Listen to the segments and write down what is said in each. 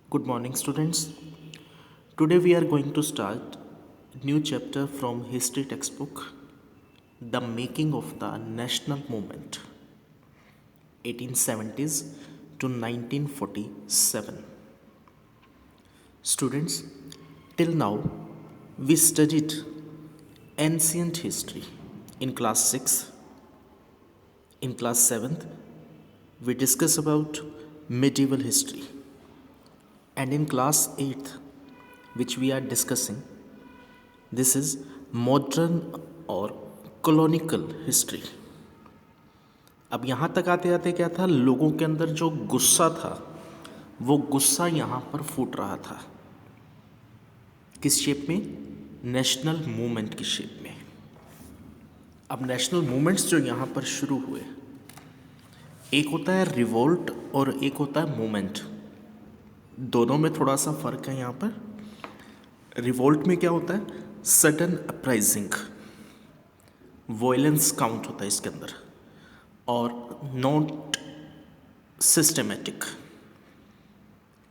Good morning, students. Today we are going to start a new chapter from history textbook, The Making of the National Movement, 1870s to 1947. Students, till now we studied ancient history in class 6. In class 7th, we discuss about medieval history. And in class 8th, which we are discussing, this is modern और colonial history. अब यहाँ तक आते आते क्या था, लोगों के अंदर जो गुस्सा था वो गुस्सा यहाँ पर फूट रहा था. किस शेप में? नेशनल मूवमेंट की शेप में. अब नेशनल मूवमेंट्स जो यहाँ पर शुरू हुए, एक होता है रिवोल्ट और एक होता है मूवमेंट. दोनों में थोड़ा सा फर्क है. यहाँ पर रिवोल्ट में क्या होता है? सडन अपराइजिंग, वॉयलेंस काउंट होता है इसके अंदर, और नॉट सिस्टमेटिक.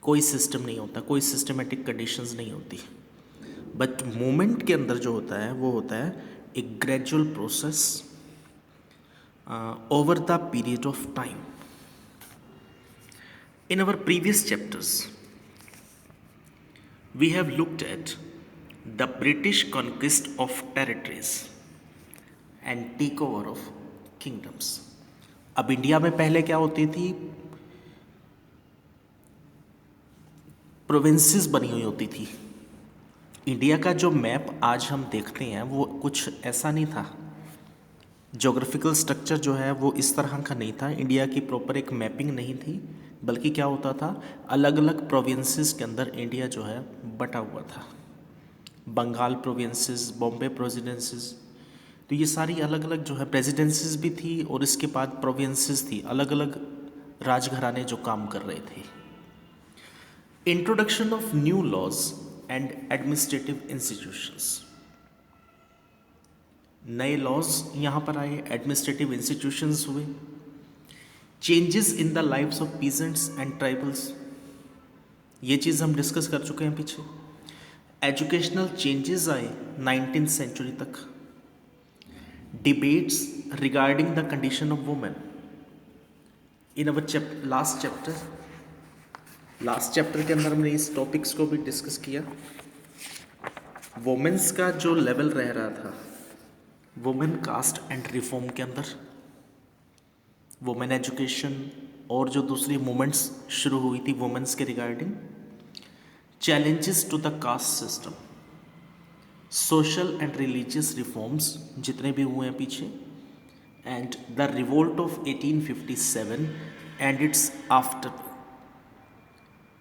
कोई सिस्टम नहीं होता, कोई सिस्टमेटिक कंडीशंस नहीं होती. बट मूवमेंट के अंदर जो होता है वो होता है एक gradual process over the period of time. In our previous chapters, we have looked at the British conquest of territories and takeover of kingdoms. अब इंडिया में पहले क्या होती थी? प्रोविंसेस बनी हुई होती थी. इंडिया का जो मैप आज हम देखते हैं वो कुछ ऐसा नहीं था. ज्योग्राफिकल स्ट्रक्चर जो है वो इस तरह का नहीं था. इंडिया की प्रॉपर एक मैपिंग नहीं थी, बल्कि क्या होता था, अलग अलग प्रोविंसेस के अंदर इंडिया जो है बटा हुआ था. बंगाल प्रोविंसेस, बॉम्बे प्रेसिडेंसीज, तो ये सारी अलग अलग जो है प्रेसिडेंसीज भी थी, और इसके बाद प्रोविंसेस थी. अलग अलग राजघराने जो काम कर रहे थे. Introduction of new laws and administrative institutions. नए लॉज यहाँ पर आए, एडमिनिस्ट्रेटिव इंस्टीट्यूशंस हुए. Changes in the lifes of peasants and tribals, ये चीज़ हम डिस्कस कर चुके हैं पीछे. एजुकेशनल चेंजेस आए 19th सेंचुरी तक. Debates regarding the condition of women. In our last chapter के अंदर हमने इस टॉपिक्स को भी डिस्कस किया. वुमेन्स का जो लेवल रह रहा था वुमेन कास्ट एंड रिफॉर्म के अंदर, वुमेन एजुकेशन और जो दूसरी मूवमेंट्स शुरू हुई थी वुमेन्स के regarding. Challenges to the caste system, social and religious reforms जितने भी हुए हैं पीछे, and the revolt of 1857 and its after.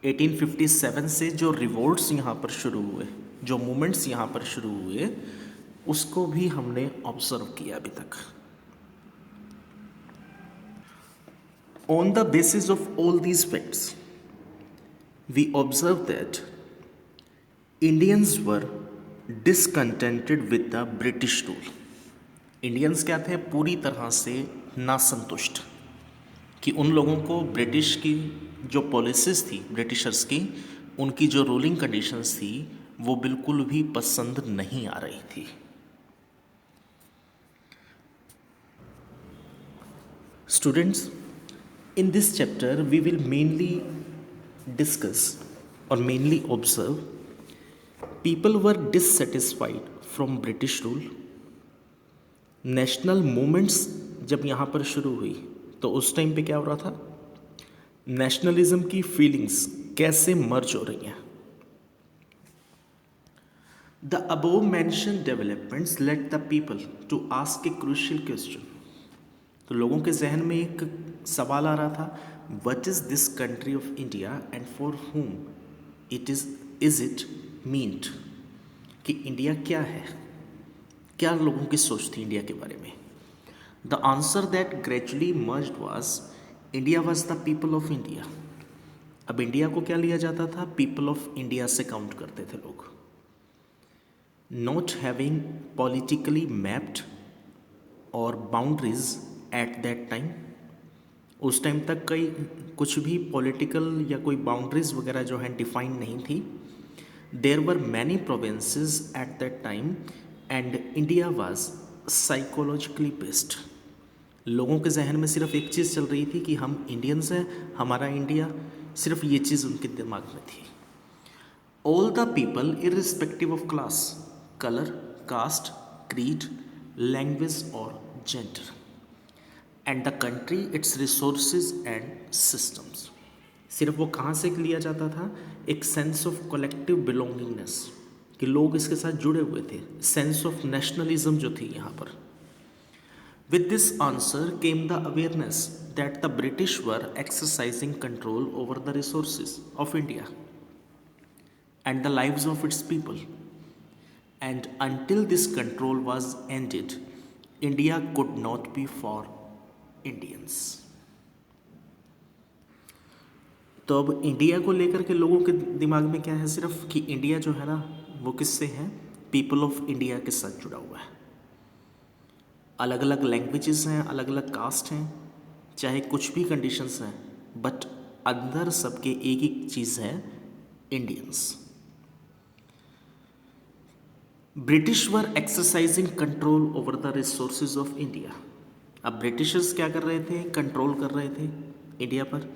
1857 से जो रिवोल्ट्स यहाँ पर शुरू हुए, जो मूवमेंट्स यहाँ पर शुरू हुए, उसको भी हमने ऑब्जर्व किया अभी तक. On the basis of all these facts, we observe that Indians were discontented with the British rule. Indians क्या थे? पूरी तरह से नासंतुष्ट कि उन लोगों को ब्रिटिश की जो पॉलिसीज थी, ब्रिटिशर्स की, उनकी जो रूलिंग कंडीशंस थी वो बिल्कुल भी पसंद नहीं आ रही थी. Students, in this chapter we will mainly discuss or mainly observe people were dissatisfied from British rule. National movements जब यहाँ पर शुरू हुई तो उस टाइम पे क्या हो रहा था? नेशनलिज्म की फीलिंग्स कैसे मर्ज हो रही हैं. The above mention developments let the people to ask a crucial question. तो लोगों के जहन में एक सवाल आ रहा था, what is this country of India and for whom is it meant. कि इंडिया क्या है, क्या लोगों की सोच थी इंडिया के बारे में. The answer that gradually merged was India was the people of India. अब इंडिया को क्या लिया जाता था? पीपल ऑफ इंडिया से काउंट करते थे लोग. नॉट हैविंग पॉलिटिकली मैप्ड और बाउंड्रीज at that time, उस टाइम तक कई कुछ भी पॉलिटिकल या कोई बाउंड्रीज वगैरह जो है डिफाइन नहीं थी. There were many provinces at that time and India was psychologically based. लोगों के जहन में सिर्फ एक चीज़ चल रही थी कि हम इंडियंस हैं, हमारा इंडिया, सिर्फ ये चीज़ उनके दिमाग में थी. All the people irrespective of class, colour, caste, creed, language और gender, and the country, it's resources and systems. सिर्फ वो कहाँ से लिया जाता था? एक सेंस ऑफ कलेक्टिव बिलोंगिंगनेस, कि लोग इसके साथ जुड़े हुए थे. सेंस ऑफ नेशनलिज्म जो थी यहाँ पर. With this answer came the awareness that the British were exercising control over the resources of India and the lives of its people. And until this control was ended, India could not be for Indians. तो अब India को लेकर के लोगों के दिमाग में क्या है? सिर्फ कि इंडिया जो है ना वो किससे है? पीपल ऑफ इंडिया के साथ जुड़ा हुआ है. अलग अलग लैंग्वेजेस हैं, अलग अलग कास्ट हैं, चाहे कुछ भी कंडीशंस हैं, बट अंदर सबके एक ही चीज़ है, Indians. British were exercising control over the resources of India. अब ब्रिटिशर्स क्या कर रहे थे? कंट्रोल कर रहे थे इंडिया पर,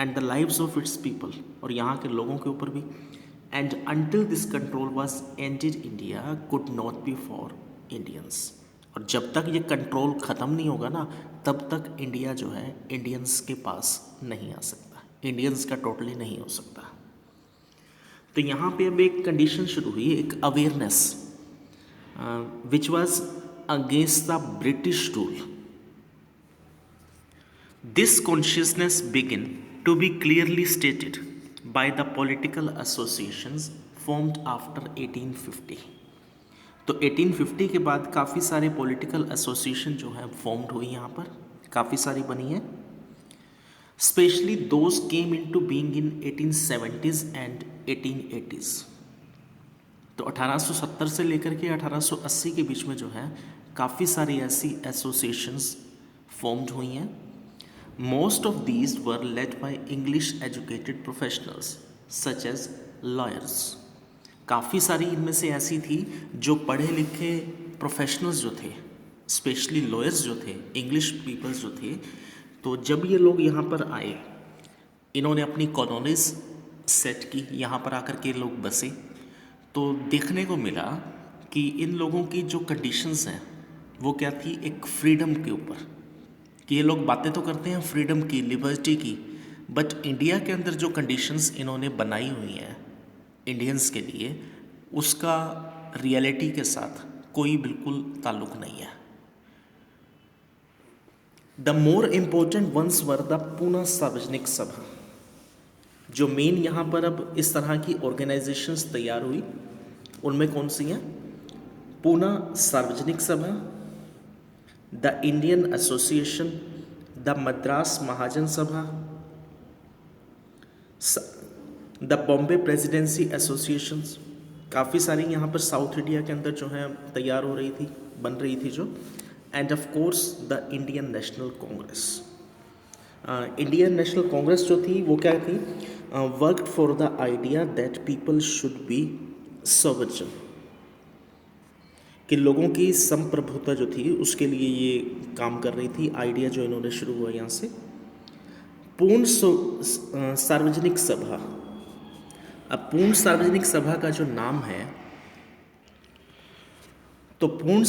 and the lives of its people, और यहाँ के लोगों के ऊपर भी. And until this control was ended, India could not be for Indians. और जब तक ये कंट्रोल ख़त्म नहीं होगा ना, तब तक इंडिया जो है इंडियंस के पास नहीं आ सकता, इंडियंस का टोटली नहीं हो सकता. तो यहाँ पे अब एक कंडीशन शुरू हुई, एक awareness which was against the British rule. This consciousness began to be clearly stated by the political associations formed after 1850. तो 1850 के बाद काफ़ी सारे पॉलिटिकल एसोसिएशन जो हैं फॉर्म्ड हुई यहाँ पर, काफ़ी सारी बनी हैं. Specially those came in to being in 1870s and 1880s. तो 1870 से लेकर के 1880 के बीच में जो है काफ़ी सारी ऐसी एसोसिएशंस फॉर्म्ड हुई हैं. Most of these were led by English educated professionals such as lawyers. काफ़ी सारी इनमें से ऐसी थी जो पढ़े लिखे प्रोफेशनल्स जो थे, स्पेशली लॉयर्स जो थे, इंग्लिश पीपल्स जो थे. तो जब ये लोग यहाँ पर आए, इन्होंने अपनी कॉलोनीज सेट की, यहाँ पर आकर के लोग बसे, तो देखने को मिला कि इन लोगों की जो कंडीशंस हैं वो क्या थी? एक फ्रीडम के ऊपर, कि ये लोग बातें तो करते हैं फ्रीडम की, लिबर्टी की, बट इंडिया के अंदर जो कंडीशंस इन्होंने बनाई हुई हैं इंडियंस के लिए, उसका रियलिटी के साथ कोई बिल्कुल ताल्लुक़ नहीं है. The more important ones were the Poona Sarvajanik सभा. जो मेन यहाँ पर अब इस तरह की ऑर्गेनाइजेशंस तैयार हुई, उनमें कौन सी हैं? Poona Sarvajanik Sabha, the Indian Association, the Madras Mahajan Sabha, the Bombay presidency associations. काफ़ी सारी यहाँ पर साउथ इंडिया के अंदर जो है तैयार हो रही थी, बन रही थी जो. End of course the Indian national Congress. Indian national Congress जो थी वो क्या थी? Worked for the idea that people should B sovereign, कि लोगों की संप्रभुता जो थी उसके लिए ये काम कर रही थी. आइडिया जो इन्होंने शुरू हुआ यहाँ से. पूर्ण सार्वजनिक सभा. अब पूर्ण सार्वजनिक सभा का जो नाम है, तो पूर्ण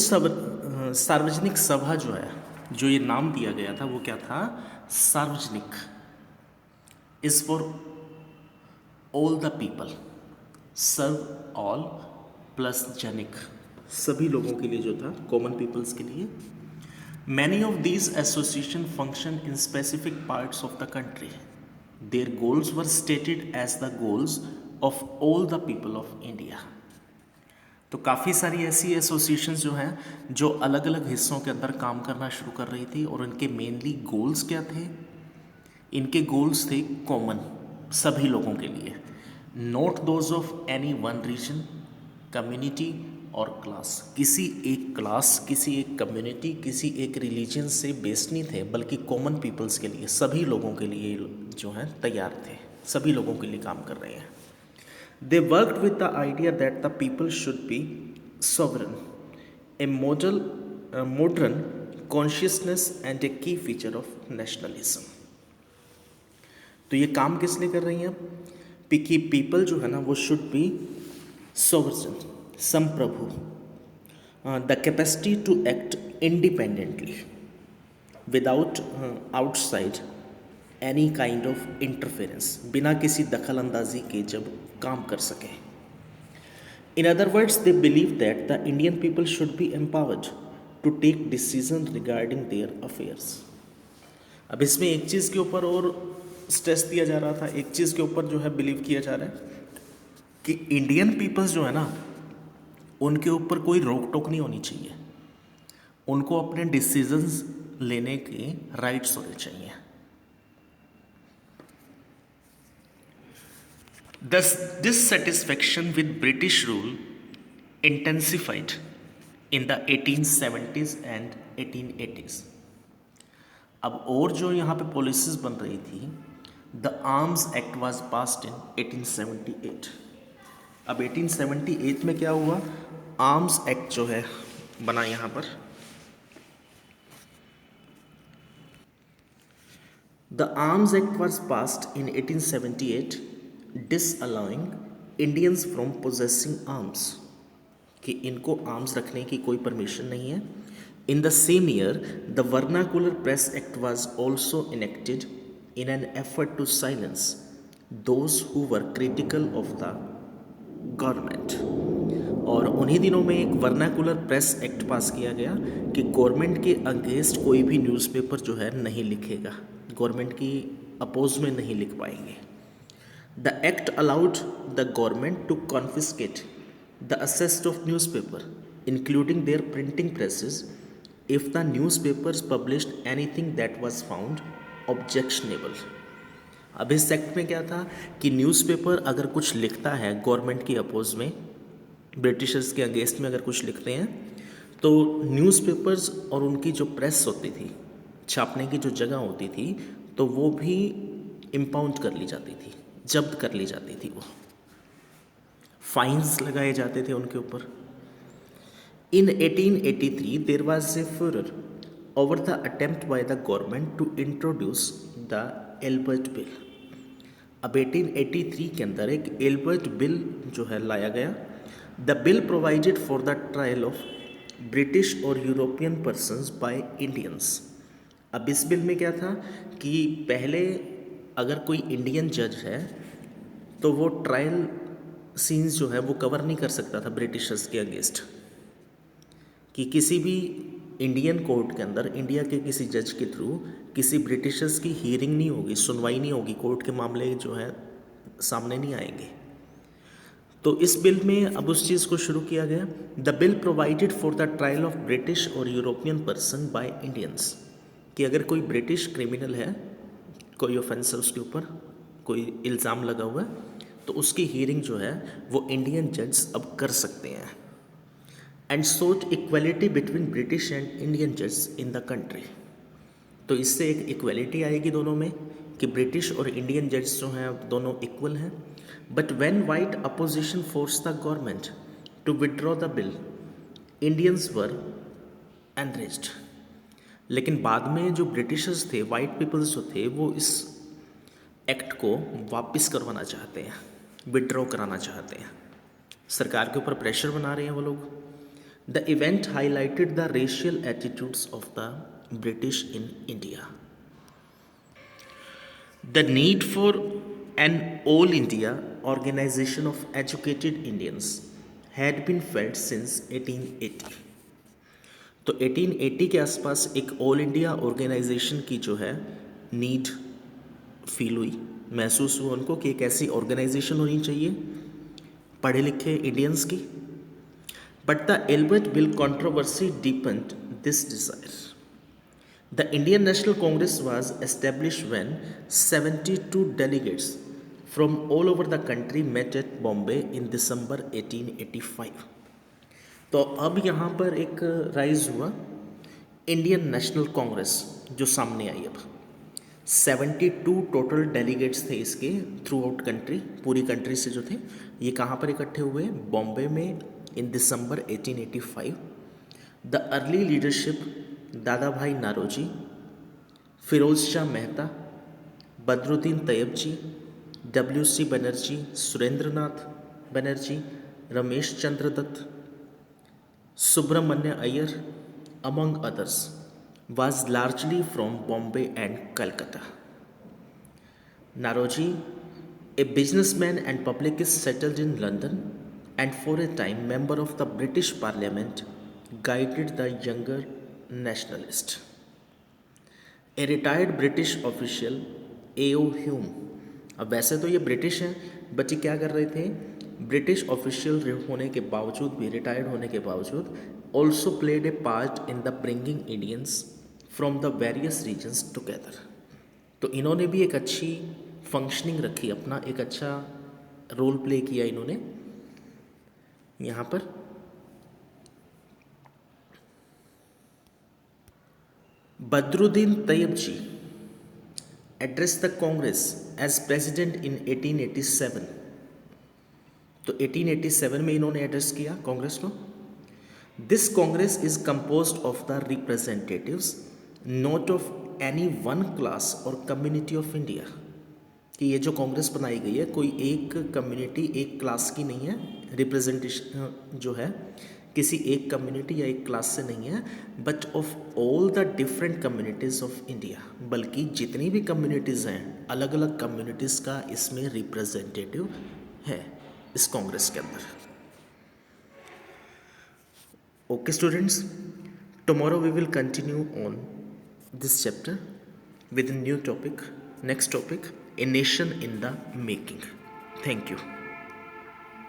सार्वजनिक सभा जो है, जो ये नाम दिया गया था वो क्या था? सार्वजनिक is for all the people, सर्व ऑल प्लस जनिक, सभी लोगों के लिए जो था, कॉमन पीपल्स के लिए. Many of these association function in specific parts of the country. Their goals were stated as the goals of all the people of India. तो काफ़ी सारी ऐसी एसोसिएशंस जो हैं जो अलग अलग हिस्सों के अंदर काम करना शुरू कर रही थी, और इनके मेनली गोल्स क्या थे? इनके गोल्स थे कॉमन, सभी लोगों के लिए, not those of any one region, community और क्लास, किसी एक क्लास, किसी एक कम्युनिटी, किसी एक रिलीजन से बेस्ड नहीं थे, बल्कि कॉमन पीपल्स के लिए, सभी लोगों के लिए जो हैं तैयार थे, सभी लोगों के लिए काम कर रहे हैं. They worked with the idea that the people should be sovereign, a modern consciousness and a key feature of nationalism. तो ये काम किस लिए कर रही हैं कि पीपल जो है ना वो शुड बी सोवरेन, संप्रभु, the capacity to act independently without outside any kind of interference, बिना किसी दखल अंदाजी के जब काम कर सकें. In other words they believe that the Indian people should be empowered to take decision regarding their affairs. अब इसमें एक चीज़ के ऊपर और स्ट्रेस दिया जा रहा था, एक चीज़ के ऊपर जो है बिलीव किया जा रहा है कि इंडियन पीपल्स जो है ना उनके ऊपर कोई रोक टोक नहीं होनी चाहिए, उनको अपने डिसीजंस लेने के राइट्स होने चाहिए. Thus, dissatisfaction with British rule intensified in the 1870s and 1880s. अब और जो यहाँ पे पॉलिसीज बन रही थी, the arms act was passed in 1878. अब 1878 में क्या हुआ, आर्म्स एक्ट जो है बना यहाँ पर. The arms act was passed in 1878 disallowing Indians from possessing arms, कि इनको आर्म्स रखने की कोई परमिशन नहीं है. In the same year, the Vernacular Press Act was also enacted in an effort to silence those who were critical of the government. और उन्हीं दिनों में एक वर्नाकुलर प्रेस एक्ट पास किया गया कि गवर्नमेंट के अगेंस्ट कोई भी न्यूज़पेपर जो है नहीं लिखेगा, गवर्नमेंट की अपोज में नहीं लिख पाएंगे. The act allowed the government to confiscate the assets of newspaper, including their printing presses, if the newspapers published anything that was found objectionable. अब इस एक्ट में क्या था कि न्यूज़पेपर अगर कुछ लिखता है गवर्नमेंट की अपोज में, ब्रिटिशर्स के अगेंस्ट में अगर कुछ लिखते हैं, तो न्यूज़पेपर्स और उनकी जो प्रेस होती थी, छापने की जो जगह होती थी, तो वो भी इम्पाउंड कर ली जाती थी, जब्त कर ली जाती थी, वो फाइन्स लगाए जाते थे उनके ऊपर. In 1883, there was a furor over the attempt by the government to introduce the Albert Bill. अब 1883 के अंदर एक एल्बर्ट बिल जो है लाया गया. The bill provided for the trial of British or European persons by Indians. अब इस बिल में क्या था कि पहले अगर कोई इंडियन जज है तो वो ट्रायल सीन्स जो है वो कवर नहीं कर सकता था ब्रिटिशर्स के अगेंस्ट, कि किसी भी इंडियन कोर्ट के अंदर इंडिया के किसी जज के थ्रू किसी ब्रिटिशर्स की हियरिंग नहीं होगी, सुनवाई नहीं होगी, कोर्ट के मामले जो है सामने नहीं आएंगे. तो इस बिल में अब उस चीज़ को शुरू किया गया. The bill provided for the trial of British और यूरोपियन पर्सन बाय इंडियंस, कि अगर कोई ब्रिटिश क्रिमिनल है, कोई ऑफेंस है उसके ऊपर, कोई इल्ज़ाम लगा हुआ है, तो उसकी हियरिंग जो है वो इंडियन जज अब कर सकते हैं. And sought equality between British and Indian जज इन द कंट्री. तो इससे एक इक्वलिटी आएगी दोनों में कि ब्रिटिश और इंडियन जज जो हैं दोनों इक्वल हैं. But when white opposition force the government to withdraw the bill, Indians were enraged. लेकिन बाद में जो ब्रिटिशर्स थे, वाइट पीपल्स जो थे, वो इस एक्ट को वापस करवाना चाहते हैं, विड्रॉ कराना चाहते हैं, सरकार के ऊपर प्रेशर बना रहे हैं वो लोग. The event highlighted the racial attitudes of the British in India. The need for an all India organization of educated Indians had been felt since 1880. तो 1880 के आसपास एक ऑल इंडिया ऑर्गेनाइजेशन की जो है नीड फील हुई, महसूस हुआ उनको कि एक ऐसी ऑर्गेनाइजेशन होनी चाहिए पढ़े लिखे इंडियंस की. But the Albert Bill controversy deepened this desire. The Indian National Congress was established when 72 delegates from all over the country met at Bombay in December 1885. तो अब यहाँ पर एक राइज हुआ इंडियन नेशनल कांग्रेस जो सामने आई। अब 72 टोटल डेलीगेट्स थे इसके थ्रू आउट कंट्री, पूरी कंट्री से जो थे, ये कहाँ पर इकट्ठे हुए? बॉम्बे में in December 1885। The early leadership Dada Bhai Naoroji, Firoz Shah Mehta, Badruddin Tyabji, W C. Banerjee, Surendranath Banerjee, Ramesh Chandra Dutt, Subramania Iyer, among others, was largely from Bombay and Calcutta. Naroji, a businessman and publicist settled in London and for a time member of the British Parliament, guided the younger nationalist. A retired British official A.O. Hume, अब वैसे तो ये British हैं but ये क्या कर रहे थे? ब्रिटिश ऑफिशियल होने के बावजूद भी, रिटायर्ड होने के बावजूद, also played a part in the bringing Indians from the various regions together. तो इन्होंने भी एक अच्छी फंक्शनिंग रखी, अपना एक अच्छा रोल प्ले किया इन्होंने यहाँ पर। Badruddin Tyabji addressed the Congress as president in 1887। तो 1887 में इन्होंने एड्रेस किया कांग्रेस को। This Congress is composed of the representatives not of any one class और कम्युनिटी ऑफ इंडिया, कि ये जो कांग्रेस बनाई गई है कोई एक कम्युनिटी एक क्लास की नहीं है, रिप्रेजेंटेशन जो है किसी एक कम्युनिटी या एक क्लास से नहीं है, but of all the different communities of India, बल्कि जितनी भी कम्युनिटीज़ हैं अलग अलग कम्युनिटीज़ का इसमें रिप्रेजेंटेटिव है इस कांग्रेस के अंदर। Okay students, tomorrow we will continue on this chapter with a new topic. Next topic, a nation in the making. Thank you.